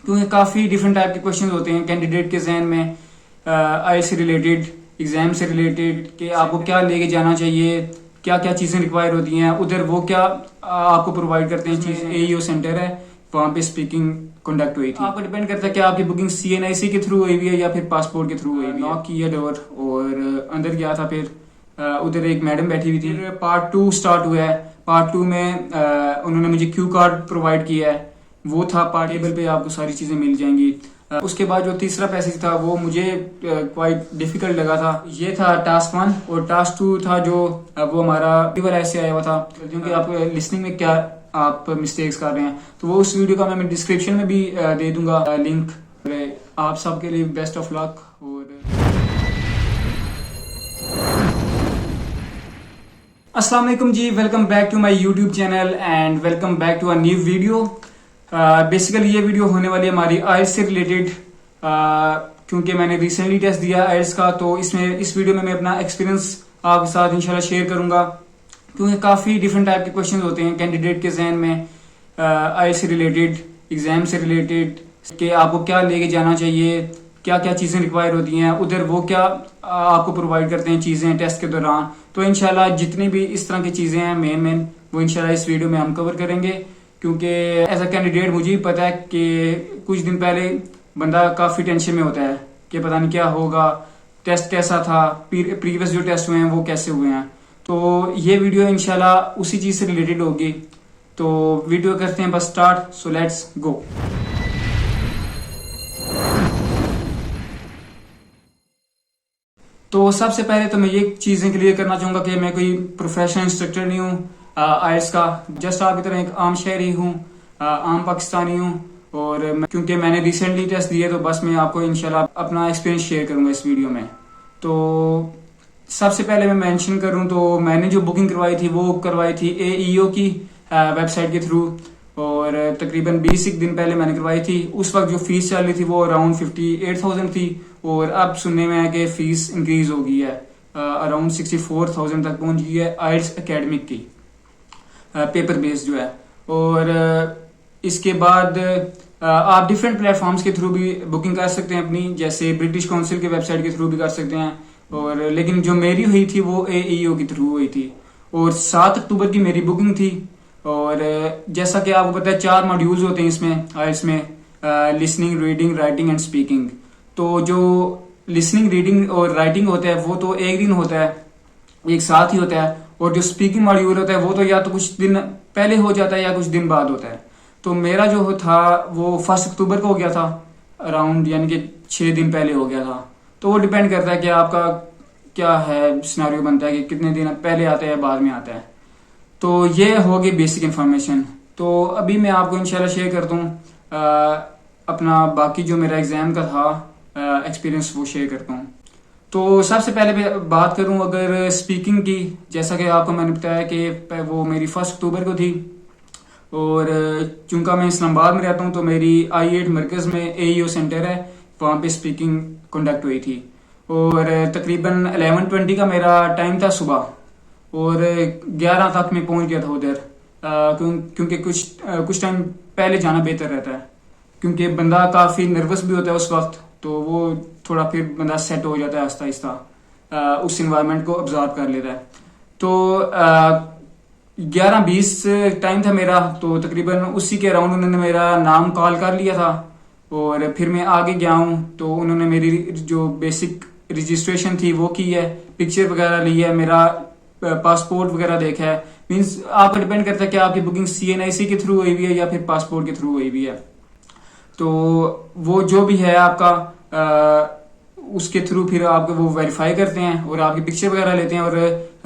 क्योंकि काफ़ी different type के क्वेश्चन होते हैं कैंडिडेट के जहन में, आई से रिलेटेड, एग्जाम से रिलेटेड, कि आपको क्या लेके जाना चाहिए, क्या क्या चीज़ें रिक्वायर होती हैं उधर, वो क्या आपको प्रोवाइड करते हैं चीज़। एईओ सेंटर है, वहाँ पे स्पीकिंग कंडक्ट हुई थी। आपको डिपेंड करता है कि आपकी बुकिंग सीएनआईसी के थ्रू हुई हुई है या फिर पासपोर्ट के थ्रू हुई हुई है। नॉक किया डोर और अंदर गया था। फिर उधर एक मैडम बैठी हुई थी। पार्ट 2 स्टार्ट हुआ है। पार्ट 2 में उन्होंने मुझे क्यू कार्ड प्रोवाइड किया है, वो था पार्ट टेबल पे आपको सारी चीज़ें मिल जाएंगी। उसके बाद जो तीसरा पैसेज था वो मुझे क्वाइट डिफिकल्ट लगा था। ये था टास्क 1 और टास्क 2 था जो वो हमारा पेपर ऐसे आया हुआ था, क्योंकि आप लिसनिंग में क्या आप मिस्टेक्स कर रहे हैं, तो वो उस वीडियो का मैं डिस्क्रिप्शन में भी दे दूंगा लिंक। आप सबके लिए बेस्ट ऑफ लक। और अस्सलाम वालेकुम जी, welcome back to my YouTube channel and welcome back to a new video. Basically ये वीडियो होने वाली है हमारी आइल्स से रिलेटेड, क्योंकि मैंने रिसेंटली टेस्ट दिया आइल्स का, तो इस वीडियो में मैं अपना एक्सपीरियंस आपके साथ इंशाल्लाह शेयर करूंगा। क्योंकि काफ़ी डिफरेंट टाइप के क्वेश्चन होते हैं कैंडिडेट के जहन में, आइल्स से रिलेटेड, एग्जाम से रिलेटेड, कि आपको क्या लेके जाना चाहिए, क्या क्या चीज़ें रिक्वायर होती हैं उधर, वो क्या आपको प्रोवाइड करते हैं चीज़ें टेस्ट के दौरान। तो इंशाल्लाह जितनी भी इस तरह की चीज़ें हैं मेन वो इंशाल्लाह इस वीडियो में हम कवर करेंगे। क्योंकि एज अ कैंडिडेट मुझे भी पता है कि कुछ दिन पहले बंदा काफ़ी टेंशन में होता है कि पता नहीं क्या होगा, टेस्ट कैसा था, प्रीवियस जो टेस्ट हुए हैं वो कैसे हुए हैं। तो ये वीडियो इंशाल्लाह उसी चीज़ से रिलेटेड होगी। तो वीडियो करते हैं बस स्टार्ट, सो लेट्स गो। तो सबसे पहले तो मैं ये चीज़ें क्लियर करना चाहूँगा कि मैं कोई प्रोफेशनल इंस्ट्रक्टर नहीं हूँ आइल्स का, जस्ट आपकी तरह एक आम शहरी हूँ, आम पाकिस्तानी हूँ। और क्योंकि मैंने रिसेंटली टेस्ट दिए तो बस मैं आपको इंशाल्लाह अपना एक्सपीरियंस शेयर करूँगा इस वीडियो में। तो सबसे पहले मैं मेंशन करूँ तो मैंने जो बुकिंग करवाई थी वो करवाई थी एईओ की वेबसाइट के थ्रू, और तकरीबन 20 दिन पहले मैंने करवाई थी। उस वक्त जो फीस चल रही थी वो अराउंड 58,000 थी, और अब सुनने में है कि फीस इंक्रीज हो गई है, अराउंड 64,000 तक पहुंच गई है आइल्स एकेडमिक की, पेपर बेस्ड जो है। और इसके बाद आप डिफरेंट प्लेटफॉर्म्स के थ्रू भी बुकिंग कर सकते हैं अपनी, जैसे ब्रिटिश काउंसिल की वेबसाइट के थ्रू भी कर सकते हैं। और लेकिन जो मेरी हुई थी वो एईओ के थ्रू हुई थी, और 7 अक्टूबर की मेरी बुकिंग थी। और जैसा कि आपको पता है 4 मॉड्यूल्स होते हैं इसमें आइल्स में, listening, reading, writing and speaking. तो जो लिसनिंग, रीडिंग और राइटिंग होता है वो तो एक दिन होता है, एक साथ ही होता है, और जो स्पीकिंग मॉड्यूल होता है वो तो या तो कुछ दिन पहले हो जाता है या कुछ दिन बाद होता है। तो मेरा जो था वो 1 अक्टूबर को हो गया था अराउंड, यानी कि 6 दिन पहले हो गया था। तो वो डिपेंड करता है कि आपका क्या है, सिनेरियो बनता है कि कितने दिन पहले आता है या बाद में आता है। तो ये होगी बेसिक इन्फॉर्मेशन। तो अभी मैं आपको इंशाल्लाह शेयर करता हूँ अपना बाकी जो मेरा एग्जाम का था एक्सपीरियंस, वो शेयर करता हूँ। तो सबसे पहले मैं बात करूँ अगर स्पीकिंग की, जैसा कि आपको मैंने बताया कि वो मेरी 1 अक्टूबर को थी। और चूंकि मैं इस्लामाबाद में रहता हूँ तो मेरी I8 मरकज़ में एईओ सेंटर है, वहाँ पे स्पीकिंग कंडक्ट हुई थी। और तकरीबन 11:20 का मेरा टाइम था सुबह, और 11 तक मैं पहुंच गया था उधर, क्योंकि कुछ टाइम पहले जाना बेहतर रहता है, क्योंकि बंदा काफ़ी नर्वस भी होता है उस वक्त, तो वो थोड़ा फिर बंदा सेट हो जाता है आहिस्ता आहिस्ता, उस इन्वायरमेंट को ऑब्जर्व कर लेता है। तो 11:20 टाइम था मेरा, तो तकरीबन उसी के अराउंड उन्होंने मेरा नाम कॉल कर लिया था। और फिर मैं आगे गया हूँ तो उन्होंने मेरी जो बेसिक रजिस्ट्रेशन थी वो की है, पिक्चर वगैरह ली है, मेरा पासपोर्ट वगैरह देखा है। मीन्स आपका डिपेंड करता है कि आपकी बुकिंग सीएनआईसी के थ्रू हुई हुई है या फिर पासपोर्ट के थ्रू हुई हुई है। तो वो जो भी है आपका उसके थ्रू फिर आपको वो वेरीफाई करते हैं और आपकी पिक्चर वगैरह लेते हैं और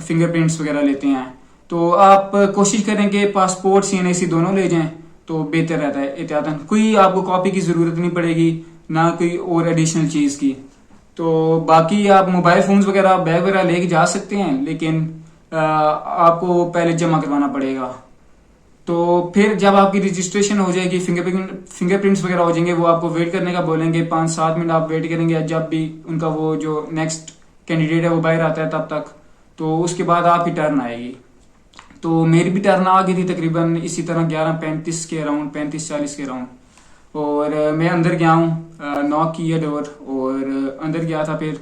फिंगरप्रिंट्स वगैरह लेते हैं। तो आप कोशिश करें कि पासपोर्ट सीएनआईसी दोनों ले जाएं तो बेहतर रहता है एहतियातन। कोई आपको कॉपी की जरूरत नहीं पड़ेगी, ना कोई और एडिशनल चीज की। तो बाकी आप मोबाइल फोन्स वगैरह बैग वगैरह लेके जा सकते हैं, लेकिन आपको पहले जमा करवाना पड़ेगा। तो फिर जब आपकी रजिस्ट्रेशन हो जाएगी, फिंगरप्रिंट्स वगैरह हो जाएंगे, वो आपको वेट करने का बोलेंगे, 5-7 मिनट आप वेट करेंगे जब भी उनका वो जो नेक्स्ट कैंडिडेट है वो बाहर आता है तब तक। तो उसके बाद आपकी टर्न आएगी। तो मेरी भी टर्न आ गई थी तकरीबन इसी तरह 11:35 के अराउंड, 35-40 के अराउंड। और मैं अंदर गया हूँ, नॉक किया डोर और अंदर गया था। फिर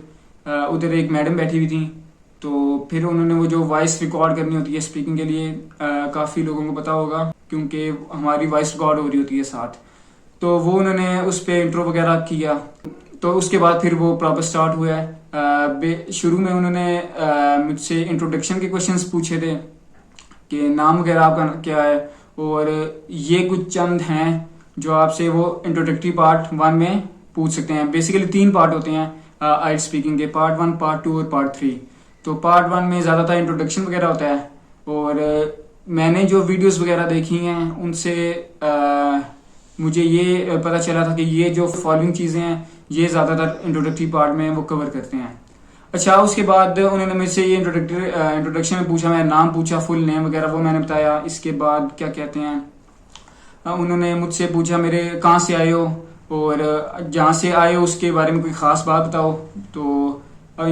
उधर एक मैडम बैठी हुई थी, तो फिर उन्होंने वो जो वॉइस रिकॉर्ड करनी होती है स्पीकिंग के लिए, काफ़ी लोगों को पता होगा क्योंकि हमारी वॉइस रिकॉर्ड हो रही होती है साथ। तो वो उन्होंने उस पर इंट्रो वगैरह किया। तो उसके बाद फिर वो प्रॉपर स्टार्ट हुआ है। शुरू में उन्होंने मुझसे इंट्रोडक्शन के क्वेश्चंस पूछे थे कि नाम वगैरह आपका क्या है, और ये कुछ चंद हैं जो आपसे वो इंट्रोडक्टरी पार्ट 1 में पूछ सकते हैं। बेसिकली 3 पार्ट होते हैं आइल्स स्पीकिंग के, पार्ट 1, पार्ट 2 और पार्ट 3। तो पार्ट 1 में ज़्यादातर इंट्रोडक्शन वगैरह होता है, और मैंने जो वीडियोस वगैरह देखी हैं उनसे मुझे ये पता चला था कि ये जो फॉलोइंग चीज़ें हैं ये ज़्यादातर इंट्रोडक्टरी पार्ट में वो कवर करते हैं। अच्छा, उसके बाद उन्होंने मुझसे ये इंट्रोडक्शन में पूछा, मेरा नाम पूछा, फुल नेम वगैरह वो मैंने बताया। इसके बाद क्या कहते हैं, उन्होंने मुझसे पूछा मेरे कहाँ से आए हो, और जहाँ से आए हो उसके बारे में कोई ख़ास बात बताओ, तो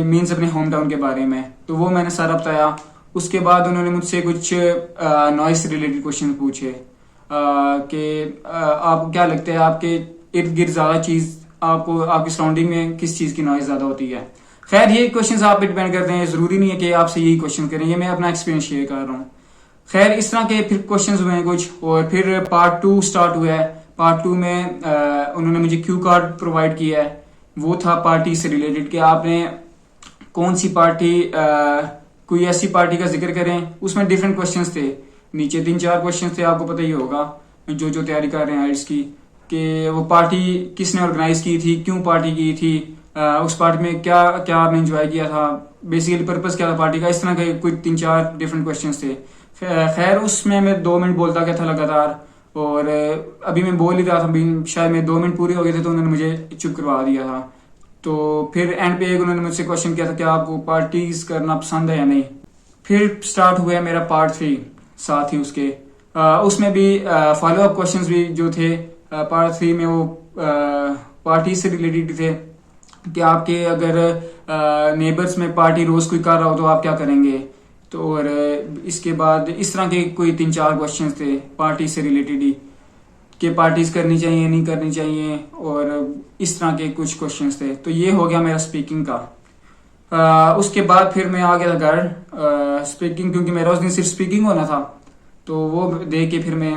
मीन्स अपने होम टाउन के बारे में। तो वो मैंने सारा बताया। उसके बाद उन्होंने मुझसे कुछ नॉइस रिलेटेड क्वेश्चन पूछे कि आपको क्या लगता है आपके इर्द गिर्द ज़्यादा चीज़, आपको आपकी सराउंडिंग में किस चीज़ की नॉइस ज़्यादा होती है। खैर ये क्वेश्चंस आप पे डिपेंड करते हैं, ज़रूरी नहीं है कि आपसे यही क्वेश्चन करें, ये मैं अपना एक्सपीरियंस शेयर कर रहा हूँ। खैर इस तरह के फिर क्वेश्चंस हुए हैं कुछ, और फिर पार्ट 2 स्टार्ट हुआ है। पार्ट 2 में उन्होंने मुझे क्यू कार्ड प्रोवाइड किया है। वो था पार्टी से रिलेटेड कि आपने कौन सी पार्टी, कोई ऐसी पार्टी का जिक्र करें। उसमें डिफरेंट क्वेश्चंस थे, नीचे 3-4 क्वेश्चंस थे, आपको पता ही होगा जो जो तैयारी कर रहे हैं आइल्स की, कि वो पार्टी किसने ऑर्गेनाइज की थी, क्यों पार्टी की थी, उस पार्टी में क्या क्या आपने एंजॉय किया था, बेसिकली पर्पस क्या था पार्टी का। इस तरह के कुछ 3-4 डिफरेंट क्वेश्चंस थे। खैर उसमें मैं 2 मिनट बोलता गया था लगातार, और अभी मैं बोल ही रहा था, शायद मेरे 2 मिनट पूरे हो गए थे तो उन्होंने मुझे चुप करवा दिया था। तो फिर एंड पे एक उन्होंने मुझसे क्वेश्चन किया था कि आपको पार्टीज करना पसंद है या नहीं। फिर स्टार्ट हुआ मेरा पार्ट 3 साथ ही उसके। उसमें भी फॉलो अप क्वेश्चंस भी जो थे पार्ट 3 में, वो पार्टी से रिलेटेड थे कि आपके अगर नेबर्स में पार्टी रोज कोई कर रहा हो तो आप क्या करेंगे। तो और इसके बाद इस तरह के कोई 3-4 क्वेश्चंस थे पार्टी से रिलेटेड ही, कि पार्टीज करनी चाहिए नहीं करनी चाहिए, और इस तरह के कुछ क्वेश्चंस थे। तो ये हो गया मेरा स्पीकिंग का। उसके बाद फिर मैं आ गया था घर। स्पीकिंग क्योंकि मेरा उस दिन सिर्फ स्पीकिंग होना था, तो वो देख के फिर मैं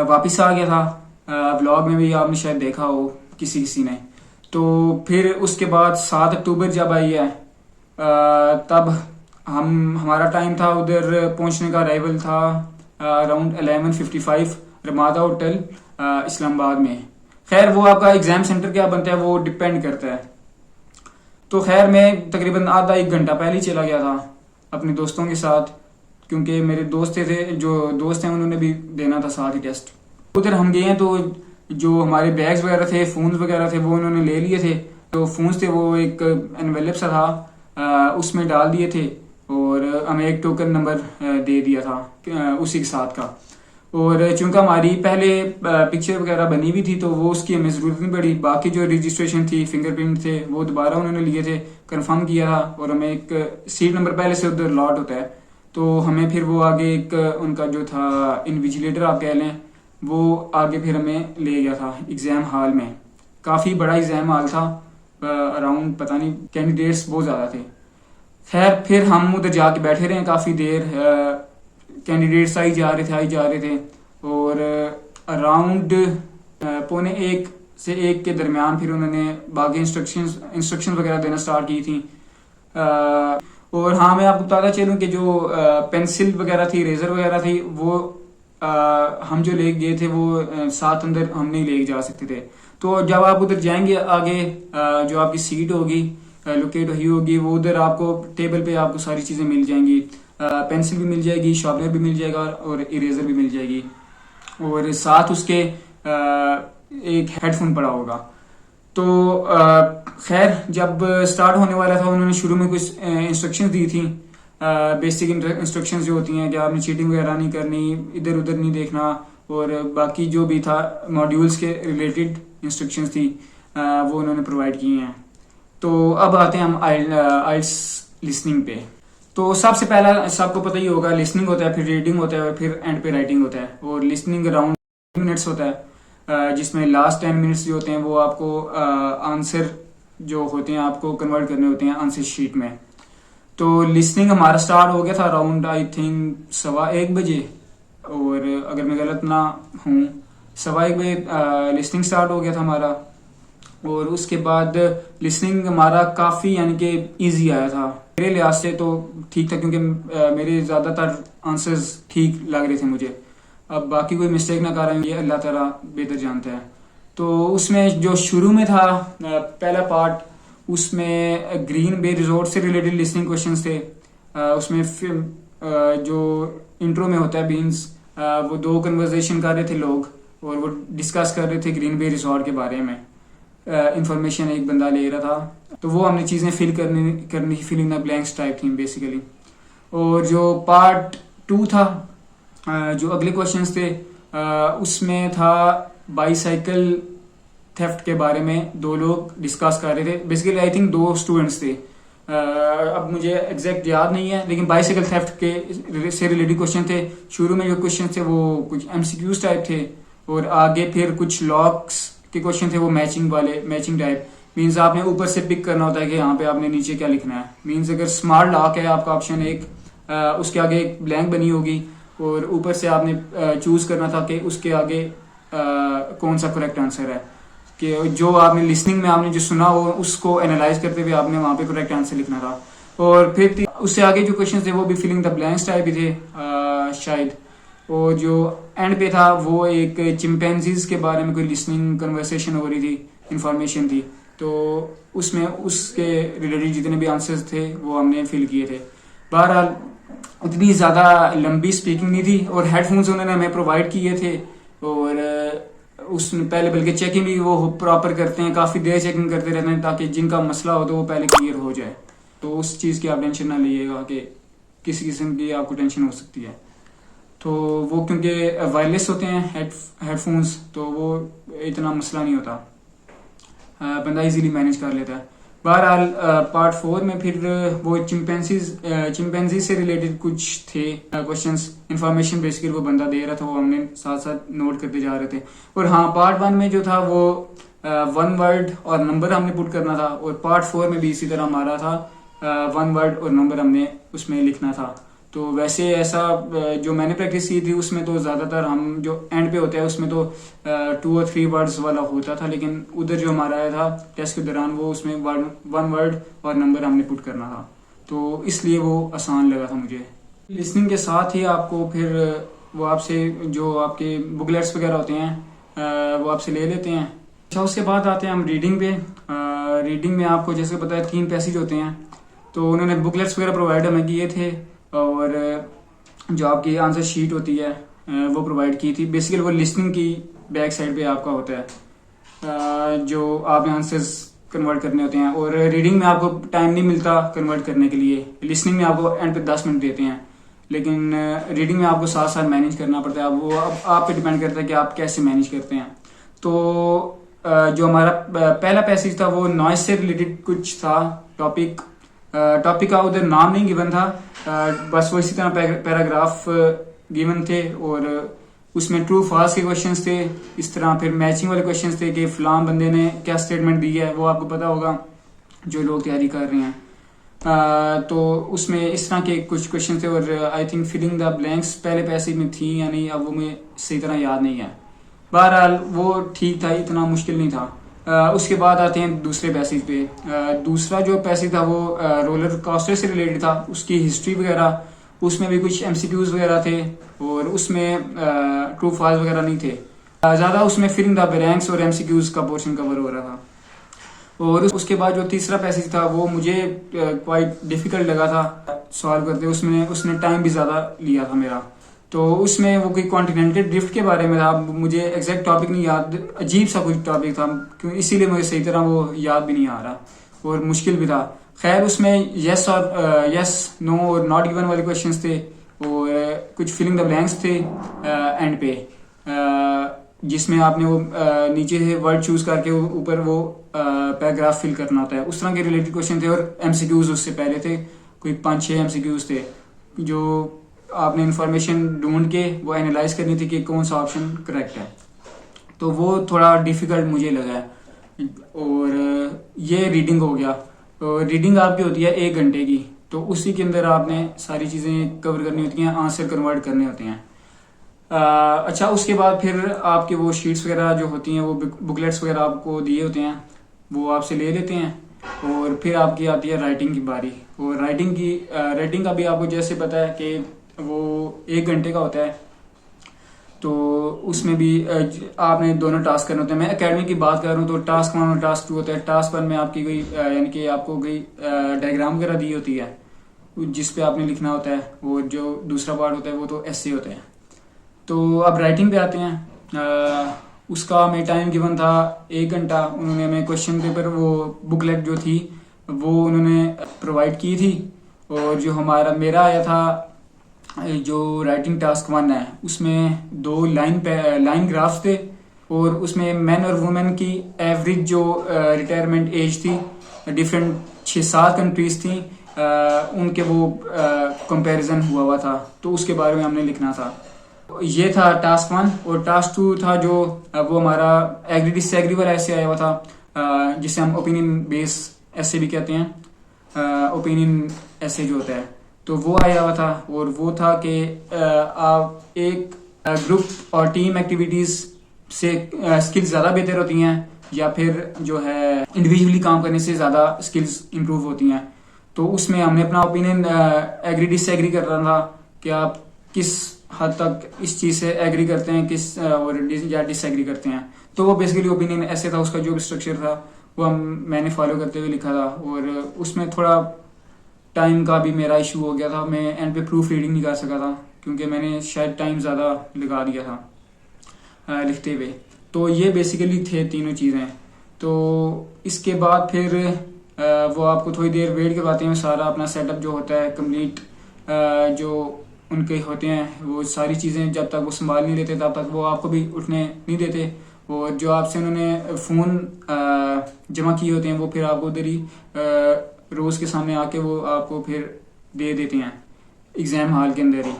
वापस आ गया था। व्लॉग में भी आपने शायद देखा हो किसी किसी ने। तो फिर उसके बाद 7 अक्टूबर जब आई है, तब हमारा टाइम था उधर पहुंचने का, अराइवल था अराउंड 11:55 रमादा होटल इस्लामाबाद में। खैर वो आपका एग्जाम सेंटर क्या बनता है वो डिपेंड करता है। तो खैर मैं तकरीबन आधा 1 घंटा पहले ही चला गया था अपने दोस्तों के साथ, क्योंकि मेरे दोस्त थे, जो दोस्त हैं उन्होंने भी देना था साथ ही टेस्ट। उधर हम गए हैं, तो जो हमारे बैग्स वगैरह थे, फोन्स वगैरह थे, वो उन्होंने ले लिए थे। तो फोन्स थे वो एक एनवेलप सा था, उसमें डाल दिए थे, और हमें एक टोकन नंबर दे दिया था उसी के साथ का। और चूंकि हमारी पहले पिक्चर वगैरह बनी हुई थी, तो वो उसकी हमें जरूरत नहीं पड़ी। बाकी जो रजिस्ट्रेशन थी, फिंगरप्रिंट थे, वो दोबारा उन्होंने लिए थे, कंफर्म किया था, और हमें एक सीट नंबर पहले से उधर लॉट होता है। तो हमें फिर वो आगे एक उनका जो था इन्विजिलेटर आप कह लें, वो आगे फिर हमें ले गया था एग्जाम हॉल में। काफी बड़ा एग्जाम हॉल था, अराउंड पता नहीं कैंडिडेट्स बहुत ज्यादा थे। खैर फिर हम उधर जाके बैठे रहे काफी देर, कैंडिडेट्स आई जा रहे थे, और अराउंड 12:45 से 1 के दरमियान फिर उन्होंने बाकी इंस्ट्रक्शन वगैरह देना स्टार्ट की थी। और हाँ, मैं आपको बताता चलूं कि जो पेंसिल वगैरह थी, रेजर वगैरह थी, वो हम जो ले गए थे वो साथ अंदर हम नहीं ले जा सकते थे। तो जब आप उधर जाएंगे आगे, जो आपकी सीट होगी लोकेट हुई होगी, वो उधर आपको टेबल पे आपको सारी चीजें मिल जाएंगी। पेंसिल भी मिल जाएगी, शार्पनर भी मिल जाएगा, और इरेजर भी मिल जाएगी, और साथ उसके एक हेडफोन पड़ा होगा। तो खैर जब स्टार्ट होने वाला था, उन्होंने शुरू में कुछ इंस्ट्रक्शंस दी थी, बेसिक इंस्ट्रक्शंस जो होती हैं कि आपने चीटिंग वगैरह नहीं करनी, इधर उधर नहीं देखना, और बाकी जो भी था मॉड्यूल्स के रिलेटेड इंस्ट्रक्शंस थी, वो उन्होंने प्रोवाइड की हैं। तो अब आते हैं हम आइल्स लिसनिंग पे। तो सबसे पहला सबको पता ही होगा, लिसनिंग होता है, फिर रीडिंग होता है, और फिर एंड पे राइटिंग होता है। और लिसनिंग अराउंड मिनट्स होता है, जिसमें लास्ट 10 मिनट्स जो होते हैं वो आपको आंसर जो होते हैं आपको कन्वर्ट करने होते हैं आंसर शीट में। तो लिसनिंग हमारा स्टार्ट हो गया था अराउंड आई थिंक 1:15 बजे, और अगर मैं गलत ना हूँ 1:15 बजे लिसनिंग स्टार्ट हो गया था हमारा। और उसके बाद लिसनिंग हमारा काफ़ी यानी कि ईजी आया था मेरे लिहाज से, तो ठीक था क्योंकि मेरे ज़्यादातर आंसर्स ठीक लग रहे थे मुझे। अब बाकी कोई मिस्टेक ना कर रहे हैं ये अल्लाह ताला बेहतर जानता है। तो उसमें जो शुरू में था पहला पार्ट, उसमें ग्रीन बे रिजॉर्ट से रिलेटेड लिसनिंग क्वेश्चंस थे। उसमें जो इंट्रो में होता है बीन्स, वो 2 कन्वर्सेशन कर रहे थे लोग और वो डिस्कस कर रहे थे ग्रीन बे रिजॉर्ट के बारे में। इंफॉर्मेशन एक बंदा ले रहा था, तो वो हमने चीज़ें करनी फिलिंग द ब्लैंक्स टाइप थी बेसिकली। और जो पार्ट 2 था, जो अगले क्वेश्चंस थे, उसमें था बाईसाइकिल थेफ्ट के बारे में 2 लोग डिस्कस कर रहे थे। बेसिकली आई थिंक 2 स्टूडेंट्स थे, अब मुझे एग्जैक्ट याद नहीं है, लेकिन बाईसाइकिल थेफ्ट के से रिलेटेड क्वेश्चन थे। शुरू में जो क्वेश्चन थे वो कुछ एमसीक्यूज टाइप थे, और आगे फिर कुछ लॉक्स के क्वेश्चन थे वो मैचिंग टाइप। मीन्स आपने ऊपर से पिक करना होता है कि यहाँ पे आपने नीचे क्या लिखना है। मीन्स अगर स्मार्ट लॉक है आपका ऑप्शन 1, उसके आगे एक ब्लैंक बनी होगी और ऊपर से आपने चूज करना था कि उसके आगे कौन सा करेक्ट आंसर है, कि जो आपने लिसनिंग में आपने जो सुना हो उसको एनालाइज करते हुए आपने वहां पे करेक्ट आंसर लिखना था। और फिर उससे आगे जो क्वेश्चन थे वो भी फिलिंग द ब्लैंक्स टाइप ही थे शायद। और जो एंड पे था वो एक चिंपैंजीज के बारे में कोई लिसनिंग कन्वर्सेशन हो रही थी, इंफॉर्मेशन थी, तो उसमें उसके रिलेटेड जितने भी आंसर्स थे वो हमने फिल किए थे। बहरहाल उतनी ज़्यादा लंबी स्पीकिंग नहीं थी, और हेडफोन्स उन्होंने हमें प्रोवाइड किए थे। और उसने पहले बल्कि चेकिंग भी वो प्रॉपर करते हैं, काफ़ी देर चेकिंग करते रहते हैं ताकि जिनका मसला हो तो वो पहले क्लियर हो जाए। तो उस चीज़ की आप टेंशन ना लीजिएगा कि किसी किस्म की आपको टेंशन हो सकती है। तो वो क्योंकि वायरलेस होते हैं हेडफोन्स, तो वो इतना मसला नहीं होता, बंदा इजीली मैनेज कर लेता है। बहरहाल पार्ट 4 में फिर वो चिंपैंजी से रिलेटेड कुछ थे क्वेश्चंस, इंफॉर्मेशन बेसिकली वो बंदा दे रहा था, वो हमने साथ साथ नोट करते जा रहे थे। और हाँ, पार्ट 1 में जो था वो 1 वर्ड और नंबर हमने पुट करना था, और पार्ट 4 में भी इसी तरह हमारा था 1 वर्ड और नंबर हमने उसमें लिखना था। तो वैसे ऐसा जो मैंने प्रैक्टिस की थी उसमें तो ज़्यादातर हम जो एंड पे होता है उसमें तो 2 और 3 वर्ड्स वाला होता था, लेकिन उधर जो हमारा आया था टेस्ट के दौरान वो उसमें 1 वर्ड और नंबर हमने पुट करना था, तो इसलिए वो आसान लगा था मुझे। लिसनिंग के साथ ही आपको फिर वो आपसे जो आपके बुकलेट्स वगैरह होते हैं वो आपसे ले लेते हैं। अच्छा, उसके बाद आते हैं हम रीडिंग पे। रीडिंग में आपको जैसे पता है 3 पैसेज होते हैं, तो उन्होंने बुकलेट्स वगैरह प्रोवाइड हमें किए थे, और जो आपकी आंसर शीट होती है वो प्रोवाइड की थी। बेसिकली वो लिसनिंग की बैक साइड पे आपका होता है जो आपने आंसर्स कन्वर्ट करने होते हैं। और रीडिंग में आपको टाइम नहीं मिलता कन्वर्ट करने के लिए, लिसनिंग में आपको एंड पे 10 मिनट देते हैं, लेकिन रीडिंग में आपको साथ साथ मैनेज करना पड़ता है। वो अब आप पे डिपेंड करता है कि आप कैसे मैनेज करते हैं। तो जो हमारा पहला पैसेज था वो नॉइज से रिलेटेड कुछ था, टॉपिक का उधर नाम नहीं गिवन था, बस वो इसी तरह पैराग्राफ गिवन थे, और उसमें ट्रू फॉल्स के क्वेश्चंस थे। इस तरह फिर मैचिंग वाले क्वेश्चंस थे कि फलां बंदे ने क्या स्टेटमेंट दी है, वो आपको पता होगा जो लोग तैयारी कर रहे हैं। तो उसमें इस तरह के कुछ क्वेश्चन थे, और I think filling the blanks पहले पैसेज में थी या नहीं, अब वो मुझे सही तरह याद नहीं है। बहरहाल वो ठीक था, इतना मुश्किल नहीं था। उसके बाद आते हैं दूसरे पैसेज पे। दूसरा जो पैसेज था वो रोलर कोस्टर से रिलेटेड था, उसकी हिस्ट्री वगैरह, उसमें भी कुछ एमसीक्यूज वगैरह थे, और उसमें ट्रू फॉल्स वगैरह नहीं थे ज़्यादा। उसमें फिलिंग द ब्लैंक्स और एमसीक्यूज का पोर्शन कवर हो रहा था। और उसके बाद जो तीसरा पैसेज था वो मुझे क्वाइट डिफिकल्ट लगा था सॉल्व करते, उसने टाइम भी ज़्यादा लिया था मेरा। तो उसमें वो कोई कॉन्टिनेंटल ड्रिफ्ट के बारे में था, मुझे एग्जैक्ट टॉपिक नहीं याद, अजीब सा कोई टॉपिक था, क्यों इसीलिए मुझे सही तरह वो याद भी नहीं आ रहा, और मुश्किल भी था। खैर उसमें यस नो और नॉट गिवन वाले क्वेश्चंस थे, और कुछ फिलिंग द ब्लैंक्स थे एंड पे, जिसमें आपने वो नीचे से वर्ड चूज करके ऊपर वो पैराग्राफ फिल करना होता है। उस तरह के रिलेटेड क्वेश्चन थे, और एमसीक्यूज उससे पहले थे, कोई 5-6 एमसीक्यूज थे जो आपने इंफॉर्मेशन ढूंढ के वो एनालाइज करनी थी कि कौन सा ऑप्शन करेक्ट है। तो वो थोड़ा डिफिकल्ट मुझे लगा है। और ये रीडिंग हो गया। तो रीडिंग आपकी होती है 1 घंटे की, तो उसी के अंदर आपने सारी चीज़ें कवर करनी होती हैं, आंसर कन्वर्ट करने होते हैं। अच्छा, उसके बाद फिर आपके वो शीट्स वगैरह जो होती हैं, वो बुकलेट्स वगैरह आपको दिए होते हैं, वो आपसे ले लेते हैं। और फिर आपकी आती है राइटिंग की बारी। और राइटिंग का भी आपको जैसे पता है कि वो 1 घंटे का होता है, तो उसमें भी आपने दोनों टास्क करने होते हैं। मैं एकेडमी की बात कर रहा हूँ तो टास्क 1 और टास्क 2 होता है। टास्क 1 में आपकी कोई यानी कि आपको कोई डायग्राम वगैरह दी होती है जिस पे आपने लिखना होता है, और जो दूसरा पार्ट होता है वो तो ऐसे होते हैं। तो अब राइटिंग पे आते हैं। उसका हमें टाइम गिवन था 1 घंटा। उन्होंने हमें क्वेश्चन पेपर, वो बुकलेट जो थी वो उन्होंने प्रोवाइड की थी। और जो मेरा आया था, जो राइटिंग टास्क 1 है, उसमें 2 लाइन ग्राफ्स थे, और उसमें मैन और वुमेन की एवरेज जो रिटायरमेंट एज थी, डिफरेंट 6-7 कंट्रीज थी, उनके वो कंपैरिजन हुआ था, तो उसके बारे में हमने लिखना था। ये था टास्क 1। और टास्क 2 था जो वो हमारा एग्री डिसएग्री वाला ऐसे आया हुआ था, जिसे हम ओपिनियन बेस ऐसे भी कहते हैं, ओपिनियन ऐसे जो होता है, तो वो आया हुआ था। और वो था कि आप एक ग्रुप और टीम एक्टिविटीज से स्किल्स ज़्यादा बेहतर होती हैं, या फिर जो है इंडिविजुअली काम करने से ज़्यादा स्किल्स इंप्रूव होती हैं। तो उसमें हमने अपना ओपिनियन एग्री डिसएग्री कर रहा था कि आप किस हद तक इस चीज़ से एग्री करते हैं, किस या डिसएग्री करते हैं। तो वो बेसिकली ओपिनियन ऐसे था, उसका जो स्ट्रक्चर था वो मैंने फॉलो करते हुए लिखा था। और उसमें थोड़ा टाइम का भी मेरा इशू हो गया था, मैं एंड पे प्रूफ रीडिंग नहीं कर सका था क्योंकि मैंने शायद टाइम ज़्यादा लगा दिया था लिखते हुए। तो ये बेसिकली थे तीनों चीज़ें। तो इसके बाद फिर वो आपको थोड़ी देर वेट करवाते हैं, सारा अपना सेटअप जो होता है कंप्लीट, जो उनके होते हैं वो सारी चीज़ें जब तक वो संभाल नहीं लेते तब तक वो आपको भी उठने नहीं देते। और जो आपसे उन्होंने फ़ोन जमा किए होते हैं वो फिर आपको उधर ही रोज़ के सामने आके वो आपको फिर दे देते हैं एग्ज़ाम हॉल के अंदर ही।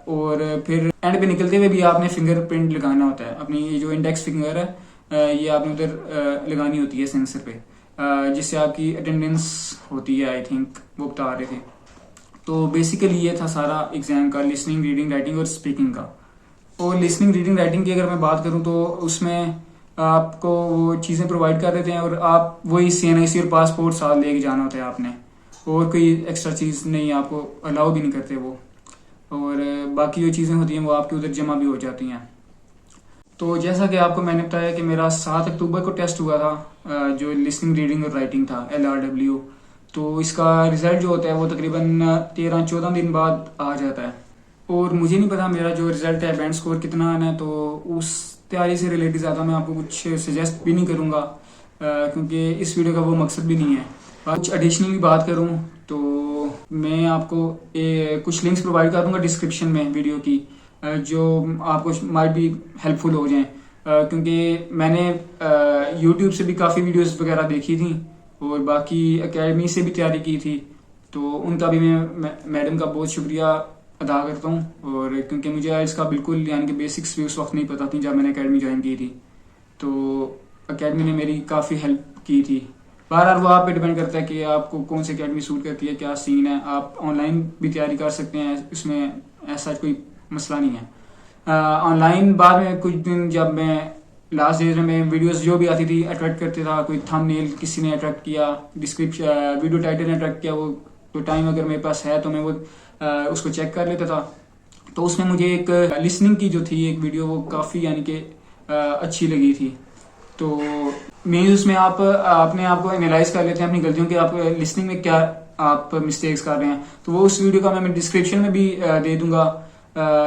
और फिर एंड पे निकलते हुए भी आपने फिंगरप्रिंट लगाना होता है, अपनी ये जो इंडेक्स फिंगर है ये आपने उधर लगानी होती है सेंसर पे, जिससे आपकी अटेंडेंस होती है, आई थिंक वो बता रहे थे। तो बेसिकली ये था सारा एग्जाम का, लिसनिंग, रीडिंग, राइटिंग और स्पीकिंग का। और लिसनिंग, रीडिंग, राइटिंग की अगर मैं बात करूं तो उसमें आपको वो चीज़ें प्रोवाइड कर देते हैं, और आप वही CNIC और पासपोर्ट साथ लेके जाना होता है आपने, और कोई एक्स्ट्रा चीज़ नहीं, आपको अलाउ भी नहीं करते वो। और बाकी जो चीज़ें होती हैं वो आपके उधर जमा भी हो जाती हैं। तो जैसा कि आपको मैंने बताया कि मेरा 7 अक्टूबर को टेस्ट हुआ था, जो लिसनिंग, रीडिंग और राइटिंग था, LRW। तो इसका रिजल्ट जो होता है वो तकरीबन 13-14 दिन बाद आ जाता है। और मुझे नहीं पता मेरा जो रिजल्ट है बैंड स्कोर कितना आना है, तो उस तैयारी से रिलेटेड ज़्यादा मैं आपको कुछ सजेस्ट भी नहीं करूँगा, क्योंकि इस वीडियो का वो मकसद भी नहीं है। कुछ एडिशनली बात करूँ तो मैं आपको कुछ लिंक्स प्रोवाइड कर दूँगा डिस्क्रिप्शन में वीडियो की, जो आपको माइट भी हेल्पफुल हो जाएं, क्योंकि मैंने यूट्यूब से भी काफ़ी वीडियोस वगैरह देखी थी, और बाकी एकेडमी से भी तैयारी की थी। तो उनका भी मैं मैडम का बहुत शुक्रिया अदा करता हूँ। और क्योंकि मुझे इसका बिल्कुल यानी कि बेसिक्स भी उस वक्त नहीं पता थी जब मैंने एकेडमी ज्वाइन की थी, तो एकेडमी ने मेरी काफ़ी हेल्प की थी। बहरहाल वो आप पे डिपेंड करता है कि आपको कौन सी एकेडमी सूट करती है, क्या सीन है। आप ऑनलाइन भी तैयारी कर सकते हैं, इसमें ऐसा कोई मसला नहीं है। ऑनलाइन बाद में कुछ दिन जब मैं लास्ट डेज में वीडियोस जो भी आती थी अट्रैक्ट करते था, कोई थंबनेल किसी ने अट्रैक्ट किया, डिस्क्रिप्शन वीडियो टाइटल ने अट्रैक्ट किया, वो तो टाइम अगर मेरे पास है तो मैं वो उसको चेक कर लेता था। तो उसमें मुझे एक लिसनिंग की जो थी एक वीडियो, वो काफ़ी यानी कि अच्छी लगी थी। तो मेन उसमें आप अपने आप को एनालाइज कर लेते हैं अपनी गलतियों की, आप लिसनिंग में क्या आप मिस्टेक्स कर रहे हैं। तो वो उस वीडियो का मैं डिस्क्रिप्शन में भी दे दूंगा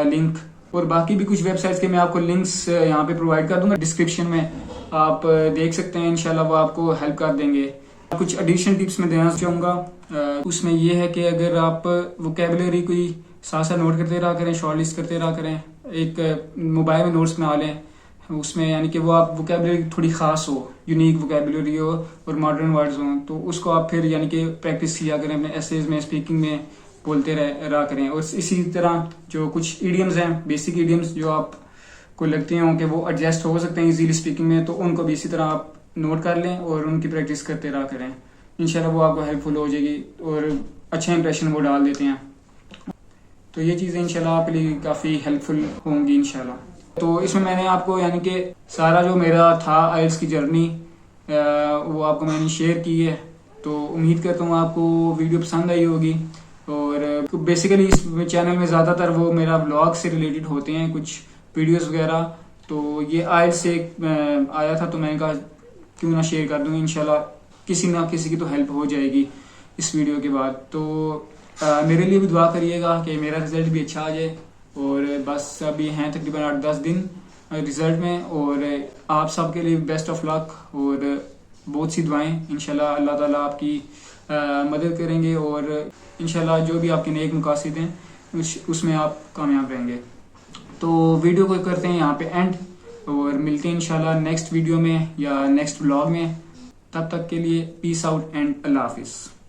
लिंक, और बाकी भी कुछ वेबसाइट्स के मैं आपको लिंक्स यहाँ पे प्रोवाइड कर दूंगा डिस्क्रिप्शन में, आप देख सकते हैं। इंशाल्लाह वो आपको हेल्प कर देंगे। कुछ एडिशनल टिप्स मैं देना चाहूँगा, उसमें ये है कि अगर आप वोकेबलरी कोई साथ साथ नोट करते रहा करें, शॉर्ट लिस्ट करते रहा करें, एक मोबाइल में नोट्स बना लें, उसमें यानी कि वो आप वोकेबलरी थोड़ी खास हो, यूनिक वोकेबलरी हो और मॉडर्न वर्ड्स हों, तो उसको आप फिर यानी कि प्रैक्टिस किया करें अपने एसेज में, स्पीकिंग में बोलते रहा करें। और इसी तरह जो कुछ इडियम्स हैं, बेसिक इडियम्स जो आप को लगती हों कि वो एडजस्ट हो सकते हैं इजीली स्पीकिंग में, तो उनको भी इसी तरह आप नोट कर लें और उनकी प्रैक्टिस करते रहा करें। इंशाल्लाह वो आपको हेल्पफुल हो जाएगी और अच्छा इंप्रेशन वो डाल देते हैं। तो ये चीज़ें इंशाल्लाह आपके लिए काफ़ी हेल्पफुल होंगी इंशाल्लाह। तो इसमें मैंने आपको यानी कि सारा जो मेरा था आइल्स की जर्नी वो आपको मैंने शेयर की है। तो उम्मीद करता हूँ आपको वीडियो पसंद आई होगी। और बेसिकली इस चैनल में ज़्यादातर वो मेरा व्लॉग से रिलेटेड होते हैं, कुछ वीडियोस वगैरह। तो ये आइल्स से आया था तो मैंने कहा क्यों ना शेयर कर दूँ, इंशाल्लाह किसी ना किसी की तो हेल्प हो जाएगी इस वीडियो के बाद। तो मेरे लिए भी दुआ करिएगा कि मेरा रिजल्ट भी अच्छा आ जाए। और बस अभी हैं तकरीबन 8-10 दिन रिजल्ट में, और आप सबके लिए बेस्ट ऑफ लक और बहुत सी दुआएं। इंशाल्लाह अल्लाह ताला आपकी मदद करेंगे और इंशाल्लाह जो भी आपके नेक मकासद हैं उसमें आप कामयाब रहेंगे। तो वीडियो को करते हैं यहाँ पे एंड और मिलते हैं इंशाल्लाह नेक्स्ट वीडियो में या नेक्स्ट व्लॉग में। तब तक के लिए पीस आउट एंड अल्लाह हाफिज़।